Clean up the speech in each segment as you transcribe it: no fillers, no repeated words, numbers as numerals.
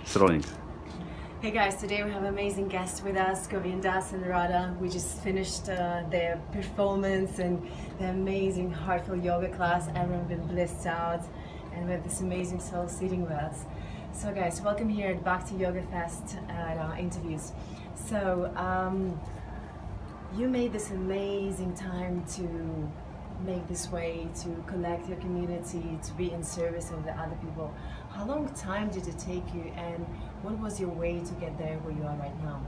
It's rolling. Hey guys, today we have an amazing guest with us, Govind Das Radha. We just finished their performance and the amazing heartfelt yoga class. Everyone been blissed out, and we have this amazing soul sitting with us. So guys, welcome here at Back to Yoga Fest interviews. So you made this amazing time to make this way, to connect your community, to be in service of the other people. How long time did it take you, and what was your way to get there where you are right now?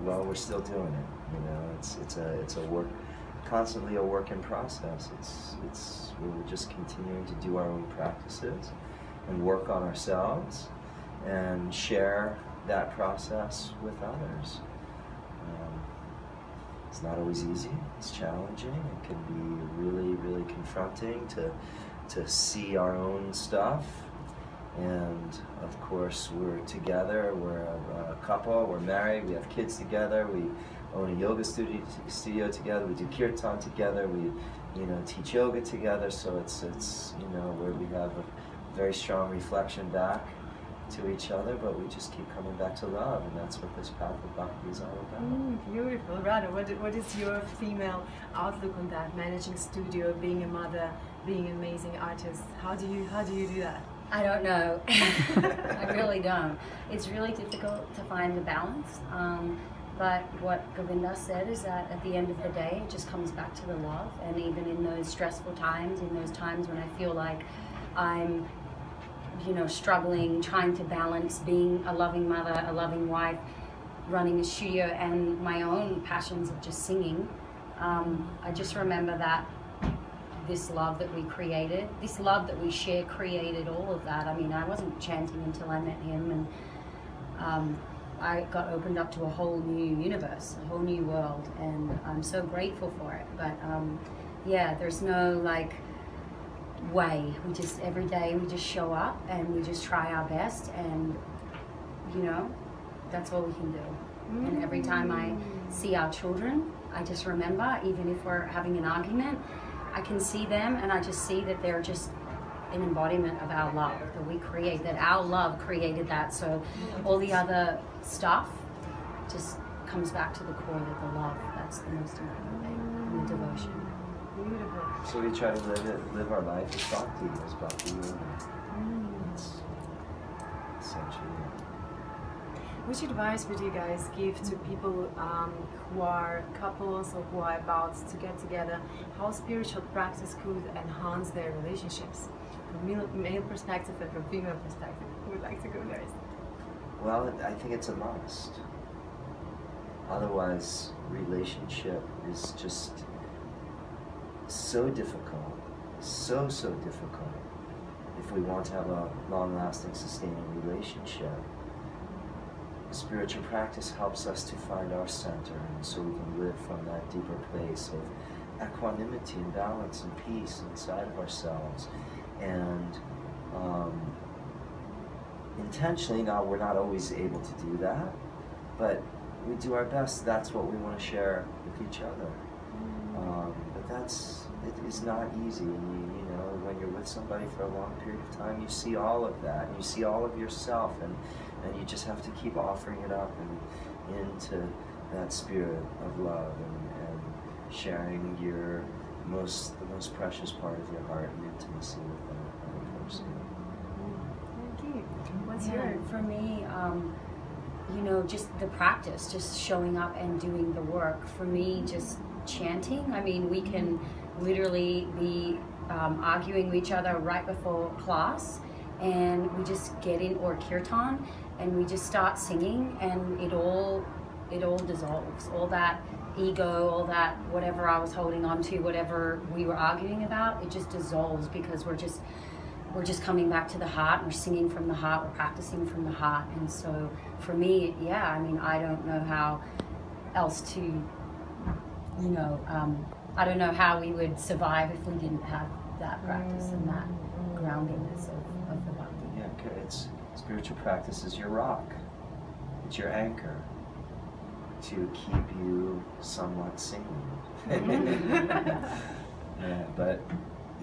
Well, we're still doing it. You know, it's a work, constantly a work in process. We're just continuing to do our own practices and work on ourselves and share that process with others. It's not always easy. It's challenging. It can be really, really confronting to see our own stuff. And of course, we're together. We're a couple. We're married. We have kids together. We own a yoga studio together. We do kirtan together. We, teach yoga together. So it's where we have a very strong reflection back to each other, but we just keep coming back to love, and that's what this path of Bhakti is all about. Beautiful. Radha, what is your female outlook on that? Managing studio, being a mother, being an amazing artist. How do you do that? I don't know. I really don't. It's really difficult to find the balance. But what Govinda said is that at the end of the day, it just comes back to the love. And even in those stressful times, in those times when I feel like I'm struggling, trying to balance being a loving mother, a loving wife, running a studio, and my own passions of just singing. I just remember that this love that we created, this love that we share created all of that. I mean, I wasn't chanting until I met him, and I got opened up to a whole new universe, a whole new world, and I'm so grateful for it. But there's no way. We just, every day we just show up and we just try our best, and that's all we can do. And every time I see our children, I just remember, even if we're having an argument, I can see them and I just see that they're just an embodiment of our love that we create, that our love created that. So all the other stuff just comes back to the core, that the love, that's the most important thing, and the devotion. Beautiful. So we try to live our life as Bhakti yoga. It's essentially it. Which advice would you guys give to people who are couples or who are about to get together? How spiritual practice could enhance their relationships? From male perspective and from female perspective, who would like to go first? Well, I think it's a must. Otherwise, relationship is just so difficult, so difficult. If we want to have a long-lasting, sustaining relationship, spiritual practice helps us to find our center, and so we can live from that deeper place of equanimity and balance and peace inside of ourselves. And intentionally, now we're not always able to do that, but we do our best. That's what we want to share with each other. But it is not easy. And when you're with somebody for a long period of time, you see all of that, and you see all of yourself, and you just have to keep offering it up and into that spirit of love and sharing the most precious part of your heart and intimacy with that other person. Thank you. What's For me, just the practice, just showing up and doing the work. For me, just chanting. I mean, we can literally be arguing with each other right before class, and we just get in, or kirtan, and we just start singing, and it all dissolves. All that ego, all that whatever I was holding on to, whatever we were arguing about, it just dissolves, because we're just coming back to the heart, and we're singing from the heart, we're practicing from the heart. And so for me, I don't know how else to, I don't know how we would survive if we didn't have that practice and that groundingness of the bhakti. Yeah, spiritual practice is your rock. It's your anchor to keep you somewhat sane. Yeah, but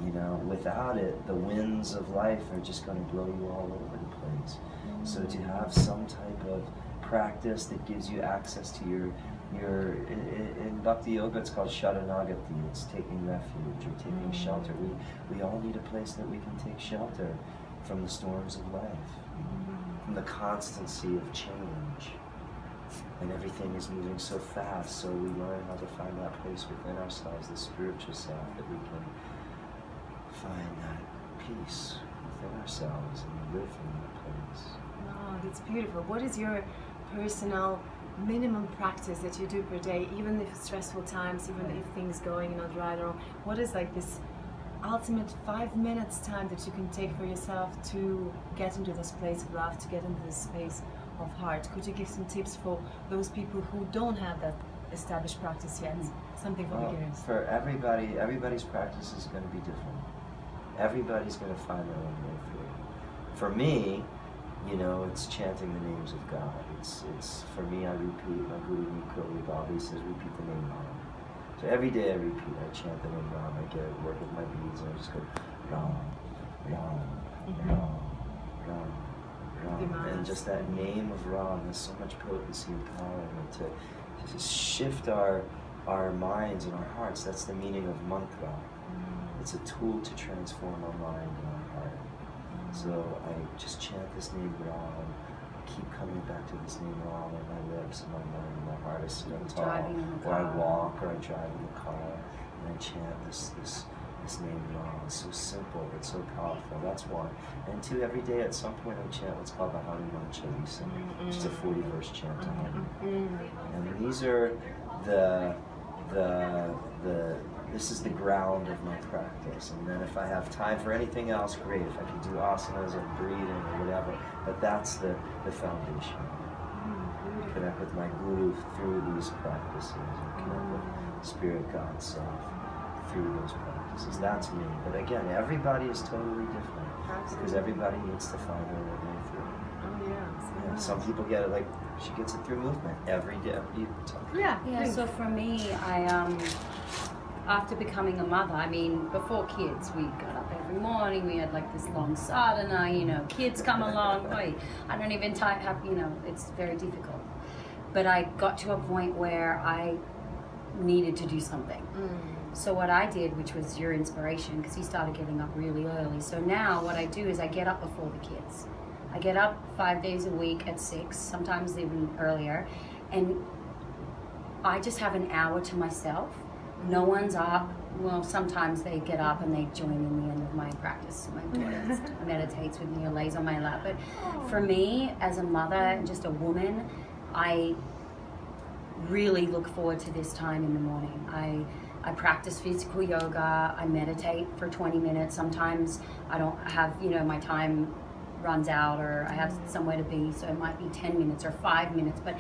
You know, without it, the winds of life are just going to blow you all over the place. So to have some type of practice that gives you access to your in Bhakti Yoga, it's called Sharanagati. It's taking refuge or taking shelter. We all need a place that we can take shelter from the storms of life, from the constancy of change. And everything is moving so fast, so we learn how to find that place within ourselves, the spiritual self, that we can find that peace within ourselves and live from that place. Oh, that's beautiful. What is your personal minimum practice that you do per day, even if it's stressful times, even if things going not right or wrong? What is like this ultimate 5 minutes time that you can take for yourself to get into this place of love, to get into this space of heart? Could you give some tips for those people who don't have that established practice yet? Something for beginners. For everybody, everybody's practice is going to be different. Everybody's going to find their own way through. For me, you know, it's chanting the names of God. It's for me, I repeat, my Guru Bobby says repeat the name Ram. So every day I repeat, I chant the name Ram. I work with my beads and I just go Ram, Ram, Ram, Ram, Ram. And just that name of Ram has so much potency and power in it to just shift our minds and our hearts. That's the meaning of mantra. It's a tool to transform our mind and our heart. So I just chant this name Ram, keep coming back to this name Ram on my lips and my mind and my heart. I sit up tall, or I walk, or I drive in the car, and I chant this name Ram. It's so simple, but so powerful. That's one. And two, every day at some point I chant what's called the Hanuman Chalisa, which is a 40-verse chant to Hanuman. And these are this is the ground of my practice. And then if I have time for anything else, great. If I can do asanas or breathing or whatever, but that's the foundation. Connect with my Guru through these practices, and connect with Spirit, God, Self through those practices. That's me. But again, everybody is totally different. Absolutely. Because everybody needs to find their own way through. Oh yeah. Yeah, some people get it like, she gets it through movement every day. Yeah, so for me, after becoming a mother, I mean, before kids, we got up every morning, we had like this long sadhana, you know, kids come along, I don't even have, you know, it's very difficult. But I got to a point where I needed to do something. So what I did, which was your inspiration, because he started getting up really early. So now what I do is I get up before the kids. I get up 5 days a week at 6, sometimes even earlier, and I just have an hour to myself. No one's up. Well, sometimes they get up and they join in the end of my practice. My daughter meditates with me or lays on my lap. But for me, as a mother and just a woman, I really look forward to this time in the morning. I practice physical yoga. I meditate for 20 minutes. Sometimes I don't have, you know, my time runs out or I have somewhere to be, so it might be 10 minutes or 5 minutes. But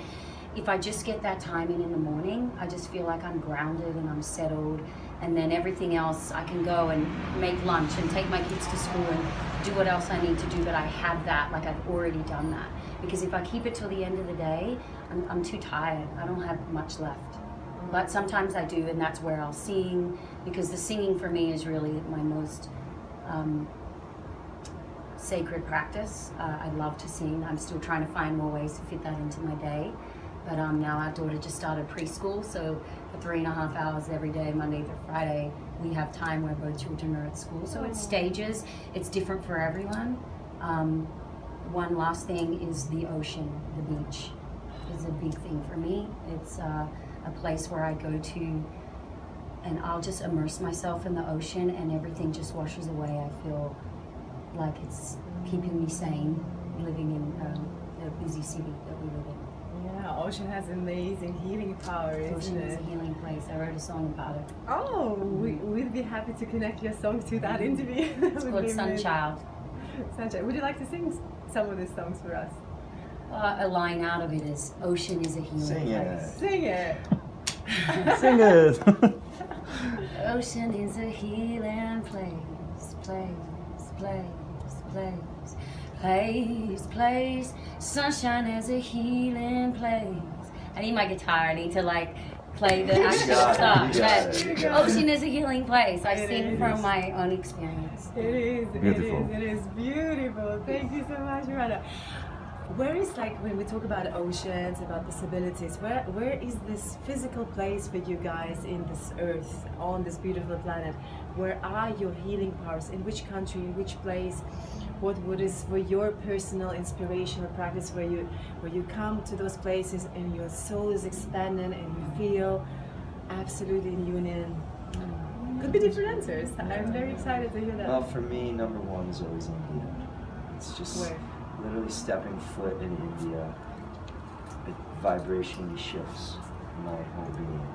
if I just get that time in the morning, I just feel like I'm grounded and I'm settled, and then everything else I can go and make lunch and take my kids to school and do what else I need to do, but I have that, like I've already done that. Because if I keep it till the end of the day, I'm too tired. I don't have much left. But sometimes I do, and that's where I'll sing, because the singing for me is really my most sacred practice. I love to sing. I'm still trying to find more ways to fit that into my day. But now our daughter just started preschool, so for 3.5 hours every day, Monday through Friday, we have time where both children are at school. So it's stages, it's different for everyone. One last thing is the ocean, the beach is a big thing for me. It's a place where I go to and I'll just immerse myself in the ocean and everything just washes away. I feel like it's keeping me sane living in the busy city that we live in. Yeah, ocean has amazing healing power, isn't Ocean is it? a healing place. I wrote a song about it. Oh, we'd be happy to connect your song to that interview. It's called Sunchild. Sunchild. Would you like to sing some of these songs for us? A line out of it is, ocean is a healing Sing it. place. Sing it. Sing it. Ocean is a healing place, place, place, place. Place, place, sunshine is a healing place. I need my guitar, I need to like play the actual stuff. You got it. But ocean is a healing place. I've It seen is. from my own experience. It is. Beautiful. It is beautiful. Thank you so much, Radha. Where is, like, when we talk about oceans, about disabilities, where is this physical place for you guys in this earth, on this beautiful planet? Where are your healing powers? In which country, in which place? What is for your personal inspirational practice where you come to those places and your soul is expanded and you feel absolutely in union? Could be different answers. I'm very excited to hear that. Well, for me, number one is always India. It's just Where? literally stepping foot in India. It vibrationally shifts my whole being.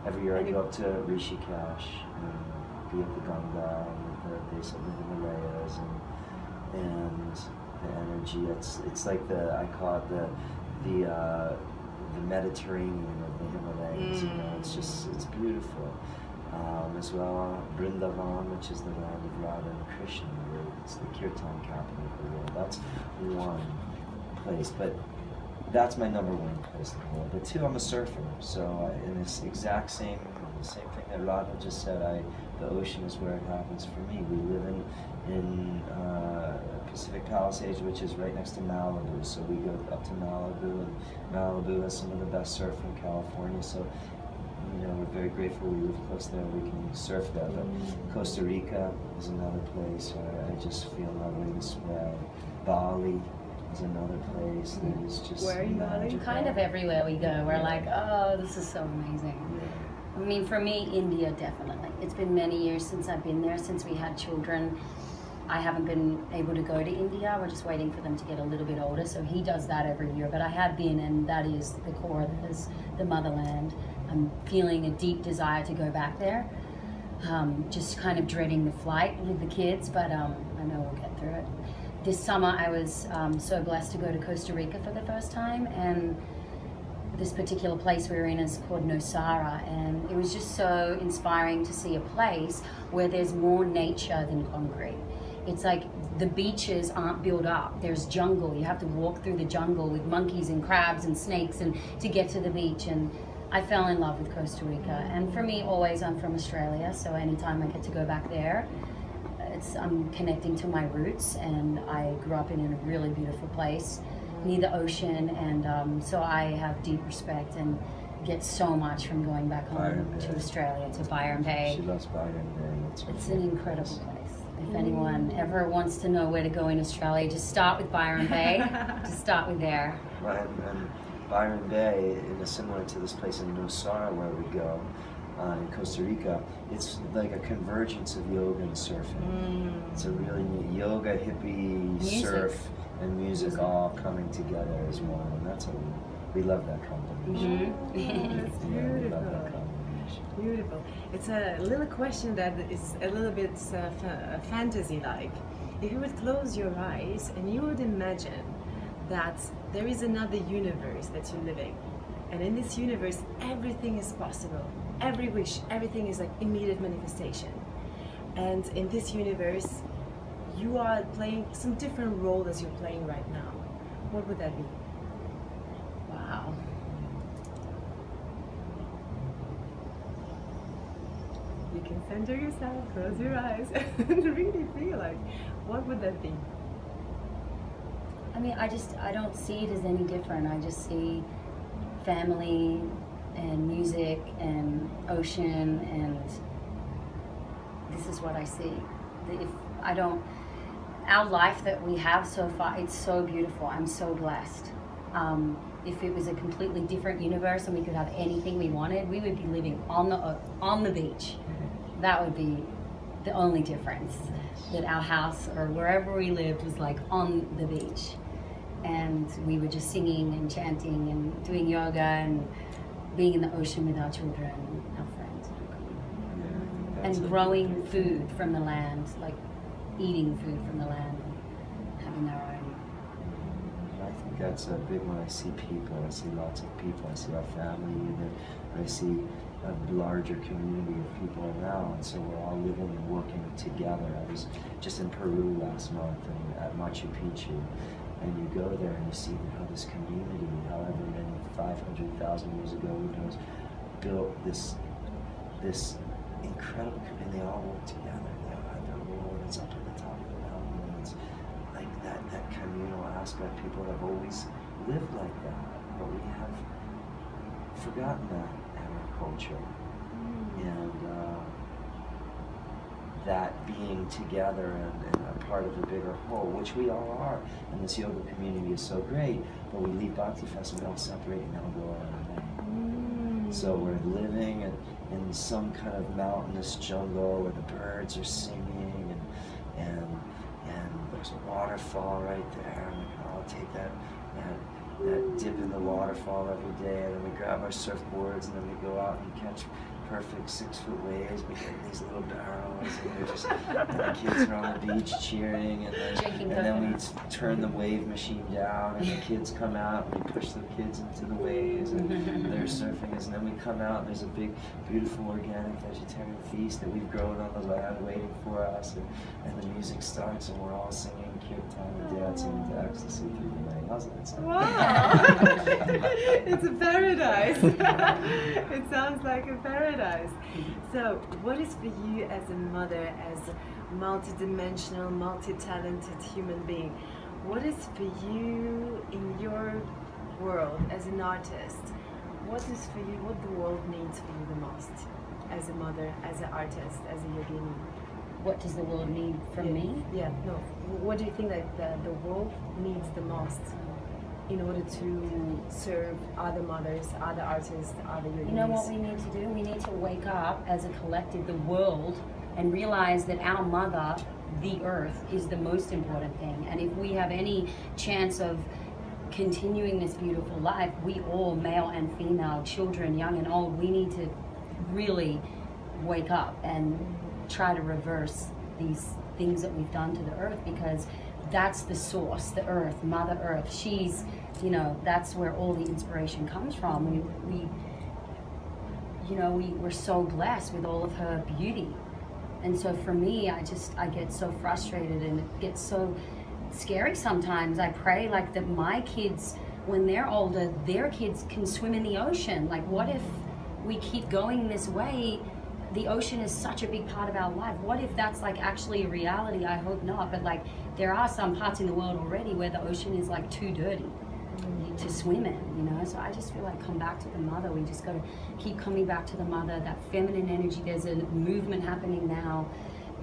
Every year I go up to Rishikesh and be at the Ganga and at the base of the Himalayas and the energy. It's like I call it the Mediterranean of the Himalayas. You know, it's beautiful. As well, Vrindavan, which is the land of Radha and Krishna, where it's the kirtan capital of the world. That's one place, but that's my number one place in the world. But two, I'm a surfer, so in this exact same thing that Radha just said, the ocean is where it happens for me. We live in Pacific Palisades, which is right next to Malibu, so we go up to Malibu, and Malibu has some of the best surf in California, so you know, we're very grateful we live close there, we can surf there. But Costa Rica is another place where I just feel my wings spread. Bali is another place that is just Where are you, Bali? magical. Kind of everywhere we go, we're like, oh, this is so amazing. Yeah. I mean, for me, India, definitely. It's been many years since I've been there, since we had children. I haven't been able to go to India. We're just waiting for them to get a little bit older, so he does that every year. But I have been, and that is the core, that is the motherland. I'm feeling a deep desire to go back there. Just kind of dreading the flight with the kids, but I know we'll get through it. This summer I was so blessed to go to Costa Rica for the first time, and this particular place we were in is called Nosara, and it was just so inspiring to see a place where there's more nature than concrete. It's like the beaches aren't built up. There's jungle. You have to walk through the jungle with monkeys and crabs and snakes and to get to the beach. And I fell in love with Costa Rica. And for me, always, I'm from Australia, so anytime I get to go back there, I'm connecting to my roots. And I grew up in a really beautiful place near the ocean, and so I have deep respect and get so much from going back home Byron to Bay. Australia, to Byron Bay. She loves Byron Bay. That's her It's an favorite incredible place. place. If anyone ever wants to know where to go in Australia, just start with Byron Bay. Just start with there. Right, and Byron Bay, similar to this place in Nosara where we go, in Costa Rica, it's like a convergence of yoga and surfing. It's a really neat yoga, hippie, Music. surf, and music all coming together as one, and we love that combination. Oh, that's Yeah, we love that beautiful. combination. Beautiful. It's a little question that is a little bit fantasy-like. If you would close your eyes and you would imagine that there is another universe that you're living, and in this universe everything is possible, every wish, everything is like immediate manifestation, and in this universe you are playing some different role as you're playing right now, what would that be? Wow. You can center yourself, close your eyes, and really feel like, what would that be? I mean, I don't see it as any different. I just see family and music and ocean, and this is what I see. Our life that we have so far, it's so beautiful. I'm so blessed. If it was a completely different universe and we could have anything we wanted, we would be living on the beach. That would be the only difference, that our house or wherever we lived was like on the beach, and we were just singing and chanting and doing yoga and being in the ocean with our children and our friends, That's and a growing beautiful- food from the land, like eating food from the land and having our own. I think that's a big one. I see people, I see lots of people, I see our family unit, I see a larger community of people around, so we're all living and working together. I was just in Peru last month and at Machu Picchu, and you go there and you see how this community, however many 500,000 years ago, who knows, built this incredible community. They all work together. They all have their role, and it's up at the top of the mountain. And it's like that communal aspect. People have always lived like that, but we have forgotten that in our culture. And that being together and a part of a bigger whole, which we all are, and this yoga community is so great, but we leave Bhakti Fest and we all separate and all go our own way. So we're living in some kind of mountainous jungle where the birds are singing and there's a waterfall right there, and we can all take that dip in the waterfall every day, and then we grab our surfboards and then we go out and catch perfect 6-foot waves. We get these little barrels, and they're just, and the kids are on the beach cheering, and then we turn the wave machine down, and the kids come out, and we push the kids into the waves, and they're surfing us, and then we come out, and there's a big, beautiful, organic vegetarian feast that we've grown on the land waiting for us, and the music starts, and we're all singing kirtan and dancing into ecstasy through the night. How's that sound? Wow! It's a paradise. It sounds like a paradise. So, what is for you as a mother, as a multi-dimensional, multi-talented human being? What is for you in your world as an artist? What is for you, what the world needs for you the most? As a mother, as an artist, as a yogini? What does the world need from me? Yeah, no. What do you think that the world needs the most in order to serve other mothers, other artists, other yoginis? You know what we need to do? We need to wake up as a collective, the world, and realize that our mother, the earth, is the most important thing. And if we have any chance of continuing this beautiful life, we all, male and female, children, young and old, we need to really wake up and try to reverse these things that we've done to the earth, because that's the source, the earth, Mother Earth. She's, you know, that's where all the inspiration comes from. We're so blessed with all of her beauty. And so for me, I get so frustrated, and it gets so scary sometimes. I pray like that my kids, when they're older, their kids can swim in the ocean. Like, what if we keep going this way? The ocean is such a big part of our life. What if that's like actually a reality? I hope not, but like there are some parts in the world already where the ocean is like too dirty to swim in, you know? So I just feel like come back to the mother. We just got to keep coming back to the mother, that feminine energy. There's a movement happening now.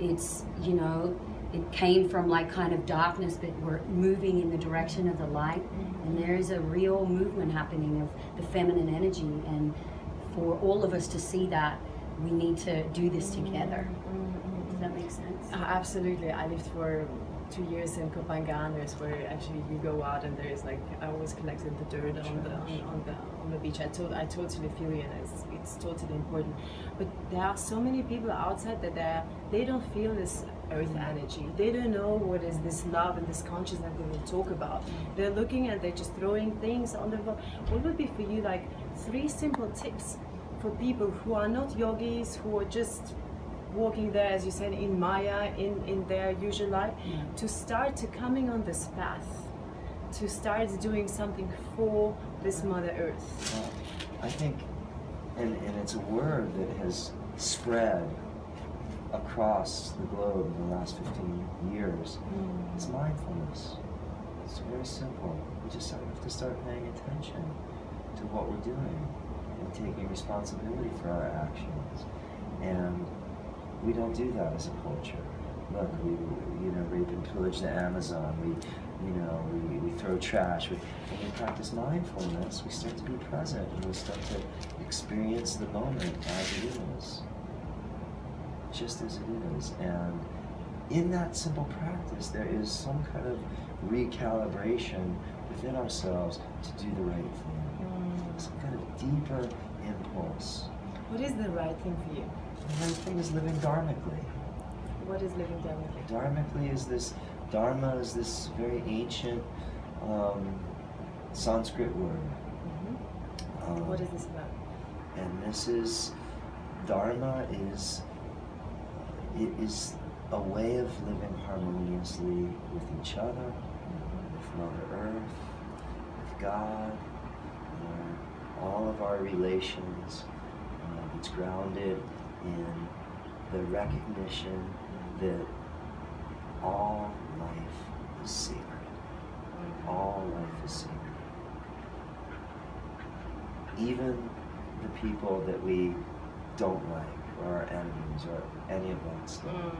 It's, you know, it came from like kind of darkness, but we're moving in the direction of the light. And there is a real movement happening of the feminine energy. And for all of us to see that, we need to do this together. Does that make sense? Absolutely. I lived for 2 years in Kopangan, where actually you go out and there is like, I always collected the dirt on the beach. I totally feel you, and it's totally important. But there are so many people outside that they don't feel this earth energy. They don't know what is this love and this consciousness that they will talk about. They're looking and they're just throwing things on the floor. What would be for you like 3 simple tips for people who are not yogis, who are just walking there, as you said, in Maya, in their usual life, to start to coming on this path, to start doing something for this Mother Earth? I think, and it's a word that has spread across the globe in the last 15 years. It's mindfulness. It's very simple. We just have to start paying attention to what we're doing and taking responsibility for our actions. And we don't do that as a culture. Look, we rape and pillage the Amazon. We throw trash. When we practice mindfulness, we start to be present, and we start to experience the moment as it is, just as it is. And in that simple practice, there is some kind of recalibration within ourselves to do the right thing. Some kind of deeper impulse. What is the right thing for you? The right thing is living dharmically. What is living dharmically? Dharmically is this, dharma is this very ancient Sanskrit word. What is this about? And this is, dharma is, it is a way of living harmoniously with each other, with with Mother Earth, with God, all of our relations. It's grounded in the recognition that all life is sacred. All life is sacred. Even the people that we don't like, or our enemies, or any of that stuff.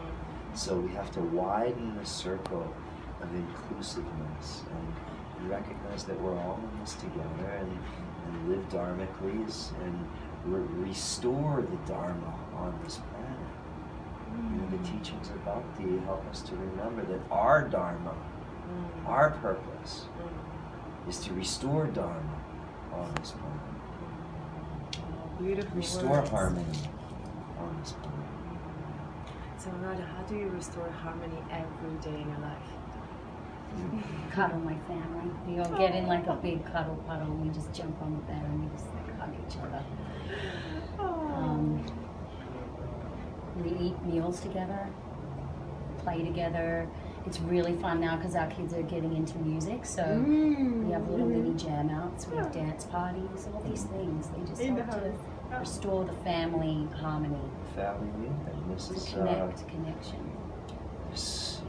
So we have to widen the circle of inclusiveness and recognize that we're all in this together, and live dharmically and restore the dharma on this planet. You know, the teachings of Bhakti help us to remember that our dharma, our purpose, is to restore dharma on this planet. Beautiful Restore words. harmony on this planet. So Radha, how do you restore harmony every day in your life? Cuddle my family. We all get in like a big cuddle puddle and we just jump on the bed and we just like hug each other. We eat meals together, play together. It's really fun now because our kids are getting into music, so we have little mini jam outs, we have dance parties, all these things. They just help to restore the family harmony. Family unit. This is Connection. This,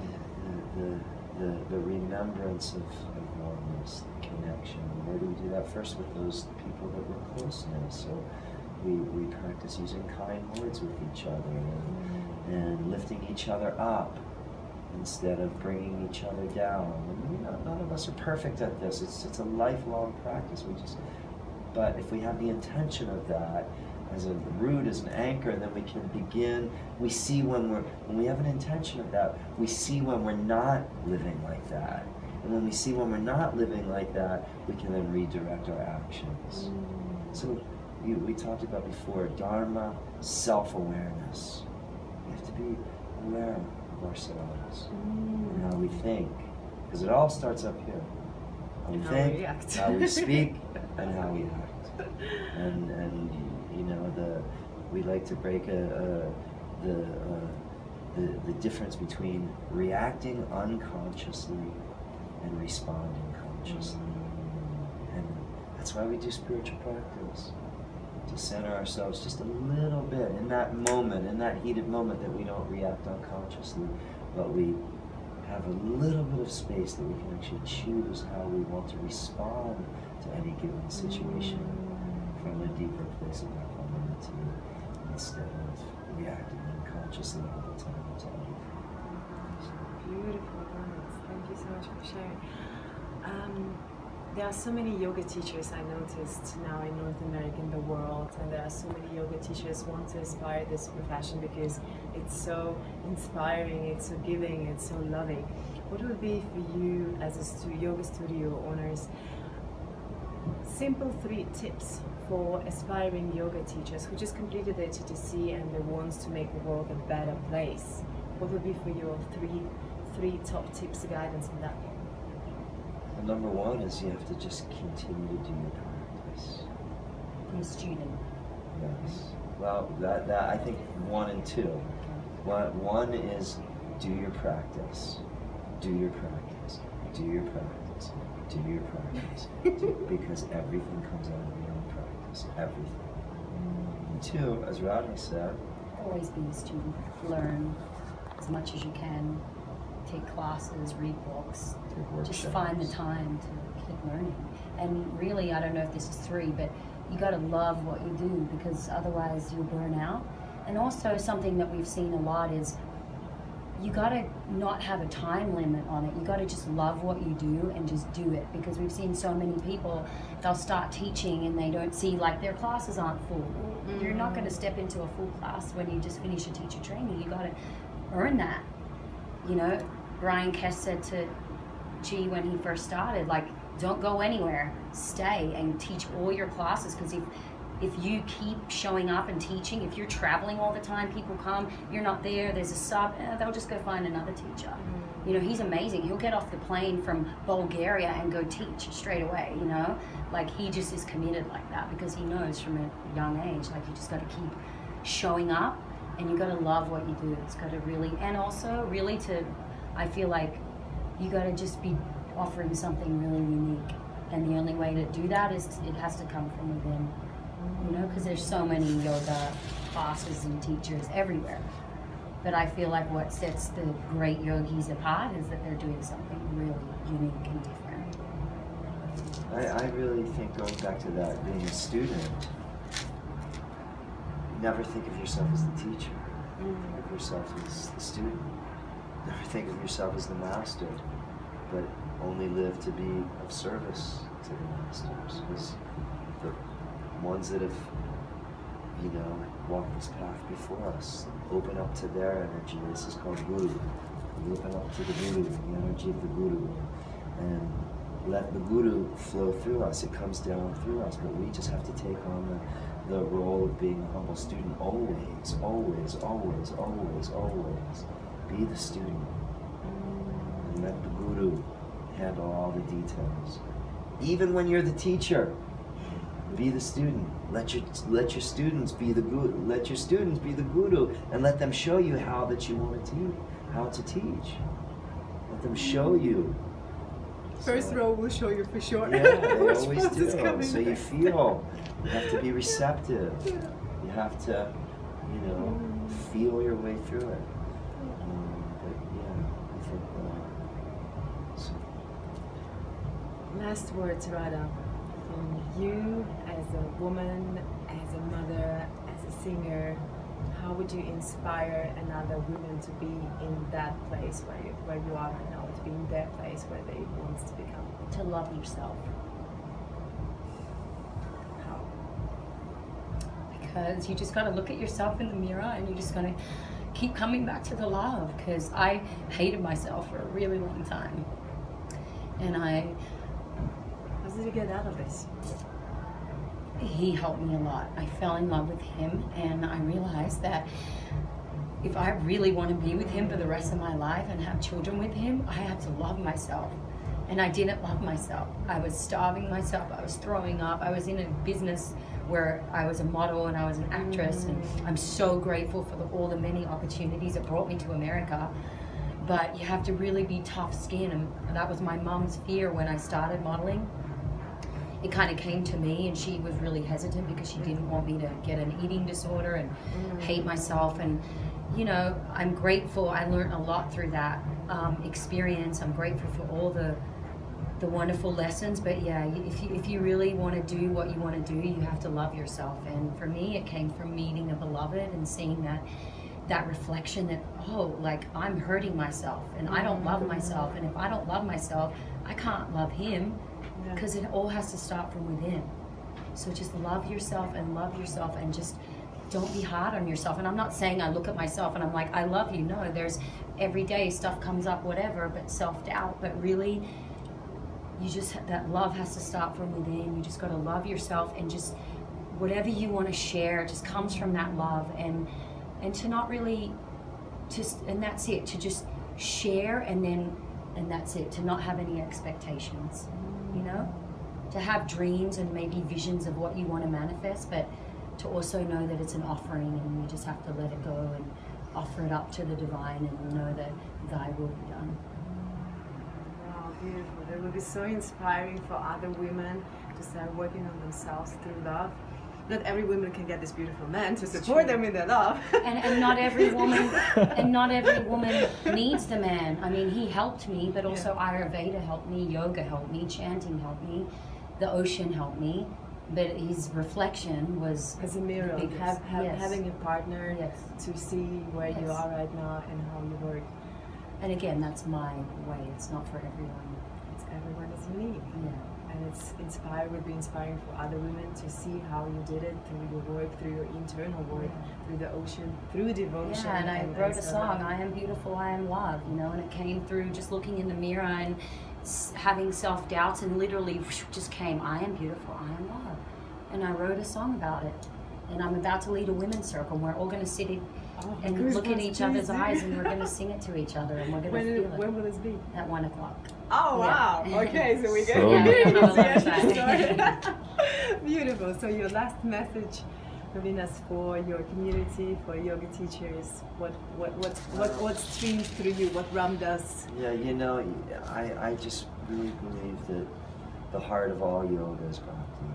the remembrance of oneness, the connection. Where do we do that? First with those people that we're close to. So we practice using kind words with each other and lifting each other up instead of bringing each other down. And, none of us are perfect at this. It's a lifelong practice. But if we have the intention of that as a root, as an anchor, then we can begin. We see when we have an intention of that, we see when we're not living like that. And when we see when we're not living like that, we can then redirect our actions. So we talked about before, Dharma, self-awareness. We have to be aware of ourselves and how we think, because it all starts up here. How we think, how we speak, and how we act. And we like to break the difference between reacting unconsciously and responding consciously. And that's why we do spiritual practice. To center ourselves just a little bit in that moment, in that heated moment, that we don't react unconsciously, but we have a little bit of space that we can actually choose how we want to respond to any given situation from a deeper place of equanimity instead of reacting unconsciously all the time to everything. Beautiful words. Thank you so much for sharing. There are so many yoga teachers I noticed now in North America, in the world, and there are so many yoga teachers who want to inspire this profession because it's so inspiring, it's so giving, it's so loving. What would be for you as a yoga studio owners, simple 3 tips for aspiring yoga teachers who just completed their TTC and they want to make the world a better place? What would be for your three top tips, guidance on that? Number 1 is you have to just continue to do your practice. Be a student. Yes. Well, that I think 1 and 2. One is do your practice. Do your practice. Do your practice. Do your practice. Because everything comes out of your own practice. Everything. And 2, as Radha said, Always be a student. Learn as much as you can. Take classes, read books. Just find the time to keep learning. And really, I don't know if this is 3, but you got to love what you do, because otherwise you'll burn out. And also something that we've seen a lot is you got to not have a time limit on it. You got to just love what you do and just do it, because we've seen so many people, they'll start teaching and they don't see, like, their classes aren't full. You're not going to step into a full class when you just finish your teacher training. You got to earn that. Brian Kess said to G when he first started, like, don't go anywhere, stay and teach all your classes, because if you keep showing up and teaching, if you're traveling all the time, people come, you're not there, there's a sub, they'll just go find another teacher. He's amazing. He'll get off the plane from Bulgaria and go teach straight away, like, he just is committed like that, because he knows from a young age, like, you just got to keep showing up and you got to love what you do. It's got to really, and also really I feel like you got to just be offering something really unique. And the only way to do that is it has to come from within, you know, because there's so many yoga classes and teachers everywhere. But I feel like what sets the great yogis apart is that they're doing something really unique and different. I really think, going back to that, being a student, never think of yourself as the teacher. Think of yourself as the student. Never think of yourself as the master, but only live to be of service to the masters. Because the ones that have, you know, walked this path before us, open up to their energy. This is called Guru. We open up to the Guru, the energy of the Guru, and let the Guru flow through us. It comes down through us, but we just have to take on the role of being a humble student. Always, always, always, always, always be the student, and let the Guru handle all the details. Even when you're the teacher, be the student. Let your students be the guru. Let your students be the guru, and let them show you how that you want to teach. How to teach. Let them show you. First row will show you for sure. Yeah, they Which always pose is do. coming So you next. feel. You have to be receptive. You have to, you know, feel your way through it. But yeah, I think. So. Last words, Radha, from you as a woman, as a mother, as a singer. How would you inspire another woman to be in that place where you are right now, to be in their place where they want to become? To love yourself. How? Because you just got to look at yourself in the mirror and you just got to keep coming back to the love. Because I hated myself for a really long time. And How did you get out of this? he helped me a lot. I fell in love with him, and I realized that if I really want to be with him for the rest of my life and have children with him, I have to love myself. And I didn't love myself. I was starving myself. I was throwing up. I was in a business where I was a model and I was an actress, and I'm so grateful for all the many opportunities that brought me to America. But you have to really be tough skin, and that was my mom's fear when I started modeling. It kind of came to me, and she was really hesitant because she didn't want me to get an eating disorder and hate myself. And you know, I'm grateful. I learned a lot through that experience. I'm grateful for all the wonderful lessons. But yeah, if you really want to do what you want to do, you have to love yourself. And for me, it came from meeting a beloved and seeing that reflection that, oh, like I'm hurting myself and I don't love myself. And if I don't love myself, I can't love him. Because it all has to start from within. So just love yourself and just don't be hard on yourself. And I'm not saying I look at myself and I'm like, I love you. No, there's every day stuff comes up, whatever, but self-doubt. But really, you just, that love has to start from within. You just got to love yourself, and just whatever you want to share just comes from that love. And to not really just, and that's it, to just share and that's it, to not have any expectations. You know, to have dreams and maybe visions of what you want to manifest, but to also know that it's an offering, and you just have to let it go and offer it up to the divine and know that thy will be done. Wow, beautiful. That will be so inspiring for other women to start working on themselves through love. Not every woman can get this beautiful man to support them in their love. And not every woman needs the man. I mean, he helped me, but also Ayurveda helped me, yoga helped me, chanting helped me, the ocean helped me. But his reflection was as a mirror, having a partner to see where you are right now and how you work. And again, that's my way. It's not for everyone. Everyone is unique. Yeah. And it's would be inspiring for other women to see how you did it through your work, through your internal work, through the ocean, through devotion. Yeah, and I wrote a song, I am beautiful, I am love, you know, and it came through just looking in the mirror and having self-doubts, and literally just came, I am beautiful, I am love. And I wrote a song about it. And I'm about to lead a women's circle, and we're all going to sit and look in each other's eyes, and we're going to sing it to each other, and we're going to feel it. When will this be? At 1 o'clock. Oh, wow. Okay, so we So get beautiful. Beautiful. So your last message Govind Das, for your community, for yoga teachers? What streams through you? What Ram does? Yeah, you know, I just really believe that the heart of all yoga is bhakti.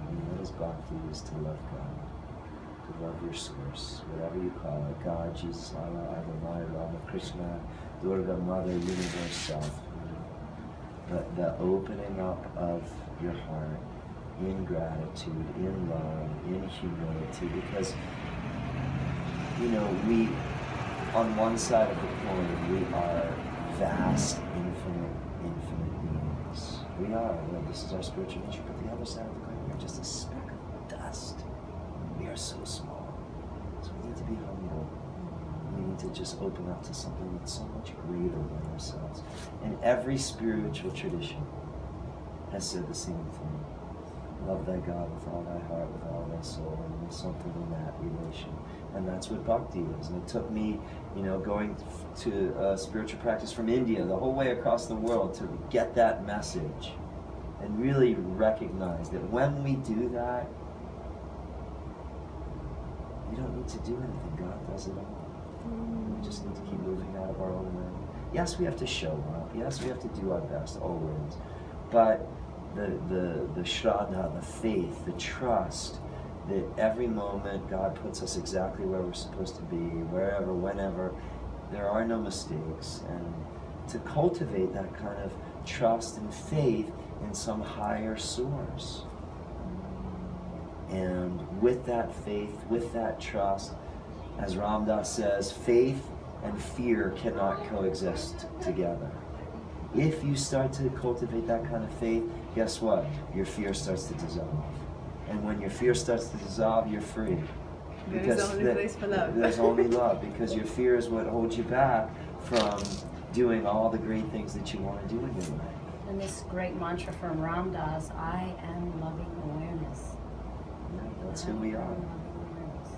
And what is bhakti is to love God, to love your source, whatever you call it, God, Jesus, Allah, Adonai, Rama, Krishna, Durga, Mother, Universe, Self. The opening up of your heart in gratitude, in love, in humility, because, you know, we, on one side of the coin, we are vast, infinite beings. We are. Well, this is our spiritual nature. But the other side of the coin, we're just a speck of dust. We are so small. So we need to be humble. We need to just open up to something that's so much greater than ourselves. And every spiritual tradition has said the same thing. Love thy God with all thy heart, with all thy soul, and there's something in that relation. And that's what bhakti is. And it took me, you know, going to spiritual practice from India, the whole way across the world, to get that message and really recognize that when we do that, we don't need to do anything. God does it all. We just need to keep moving out of our own way. Yes, we have to show up. Yes, we have to do our best always. But the shraddha, the faith, the trust that every moment God puts us exactly where we're supposed to be, wherever, whenever, there are no mistakes. And to cultivate that kind of trust and faith in some higher source. And with that faith, with that trust, as Ram Dass says, faith and fear cannot coexist together. If you start to cultivate that kind of faith, guess what? Your fear starts to dissolve. And when your fear starts to dissolve, you're free. There's only place for love. There's only love, because your fear is what holds you back from doing all the great things that you want to do in your life. And this great mantra from Ram Dass, I am loving awareness. Yeah, that's who we are. I am loving awareness.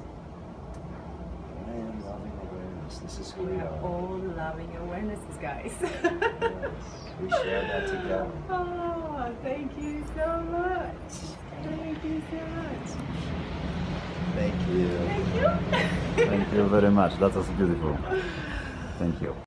I am loving awareness. This is who We we are are. all loving awarenesses, guys. Yes, we share that together. Oh, thank you so much. Thank you so much. Thank you. Thank you. Thank you very much. That was beautiful. Thank you.